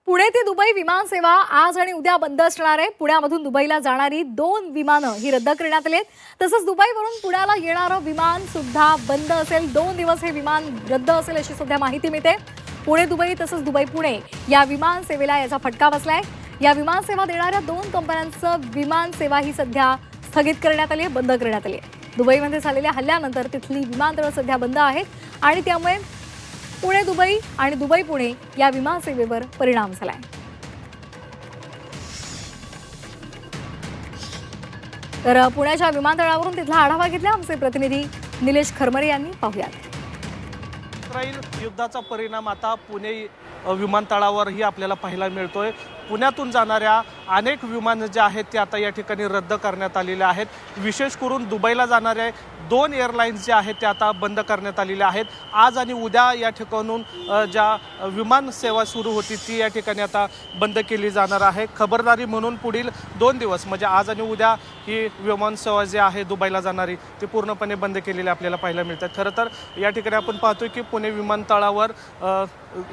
पुणे ते दुबई विमान सेवा आज आणि उद्या बंद असणार आहे। पुण्यामधून दुबईला जाणारी 2 विमानं ही रद्द करण्यात आली आहेत। तसंच दुबईवरून पुण्याला येणारं विमान सुद्धा बंद असेल। 2 दिवस हे विमान रद्द असेल अशी सध्या माहिती मिळते। पुणे दुबई तसंच दुबई पुणे या विमान सेवेला याचा फटका बसलाय। या विमान सेवा देणाऱ्या 2 कंपन्यांचं विमान सेवा ही सध्या स्थगित करण्यात आली आहे, बंद करण्यात आली आहे। दुबईमध्ये झालेल्या हल्ल्यानंतर तिथली विमानतळं सध्या बंद आहेत आणि त्यामुळे पुणे दुबई आणि दुबई पुणे या विमान सेवेवर परिणाम झालाय। तर पुण्याच्या विमानतळावरून तिथला आढावा घेतला आमचे प्रतिनिधी निलेश खरमरे यांनी। पाहूयात। इस्रायल युद्धाचा परिणाम आता पुणे विमानतळावरही आपल्याला पाहायला मिळतोय। पुण्यातून जाणाऱ्या अनेक विमानं जे आहेत ते आता या ठिकाणी रद्द करण्यात आलेले आहेत। विशेष करून दुबईला जाणारे 2 एअरलाईन्स जे आहेत ते आता बंद करण्यात आलेले आहेत। आज आणि उद्या या ठिकाणून ज्या विमान सेवा सुरू होती ती या ठिकाणी आता बंद केली जाणार आहे। खबरदारी म्हणून पुढील 2 दिवस म्हणजे आज आणि उद्या ही विमान सेवा जी आहे दुबईला जाणारी ती पूर्णपणे बंद केलेली आपल्याला पाहायला मिळतात। खरं तर या ठिकाणी आपण पाहतोय की पुणे विमानतळावर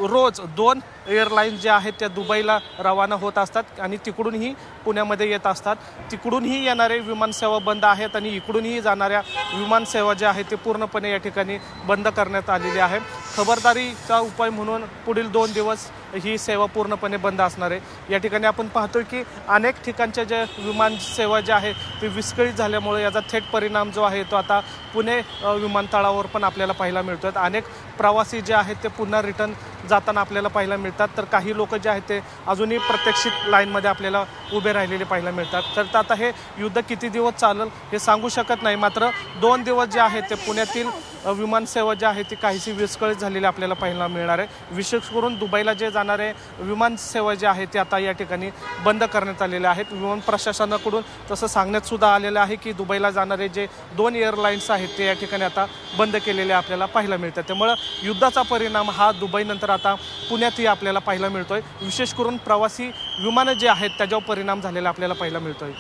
रोज 2 एअरलाईन्स जे आहेत त्या दुबईला रवाना होत असतात आणि तिकडूनही पुण्यामध्ये येत असतात। तिकडूनही येणारे विमानसेवा बंद आहेत आणि इकडूनही जाणाऱ्या विमानसेवा ज्या आहेत ते पूर्णपणे या ठिकाणी बंद करण्यात आलेली आहे। खबरदारीचा उपाय म्हणून पुढील 2 दिवस ही सेवा पूर्णपणे बंद असणार आहे। या ठिकाणी आपण पाहतोय की अनेक ठिकाणच्या ज्या विमानसेवा ज्या आहेत ते विस्कळीत झाल्यामुळे याचा थेट परिणाम जो आहे तो आता पुणे विमानतळावर पण आपल्याला पाहायला मिळतोय। अनेक प्रवासी जे आहेत ते पुन्हा रिटर्न जाताना आपल्याला पाहायला मिळतात, तर काही लोक जे आहेत ते अजूनही प्रत्यक्षित लाईनमध्ये आपल्याला उभे राहिलेले पाहायला मिळतात। तर आता हे युद्ध किती दिवस चालेल हे सांगू शकत नाही, मात्र 2 दिवस जे आहेत ते पुण्यातील विमानसेवा जी आहे ती काहीशी विस्कळीत झालेली आपल्याला पाहायला मिळणार आहे। विशेष करून दुबईला जे जाणारे विमानसेवा जे आहे ते आता या ठिकाणी बंद करण्यात आलेले आहेत। विमान प्रशासनाकडून तसं सांगण्यात सुद्धा आलेलं आहे की दुबईला जाणारे जे 2 एअरलाईन्स आहेत ते या ठिकाणी आता बंद केलेले आपल्याला पाहायला मिळतात। त्यामुळं युद्धाचा परिणाम हा दुबईनंतर आता पुण्यातही आपल्याला पाहायला मिळतोय। विशेष करून प्रवासी विमानं जे आहेत त्याच्यावर परिणाम झालेला आपल्याला पाहायला मिळतोय।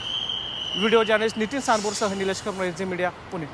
व्हिडिओ जर्नलिस्ट नितीन सांबूरसह निलेश खरमरे, झी मीडिया, पुणे।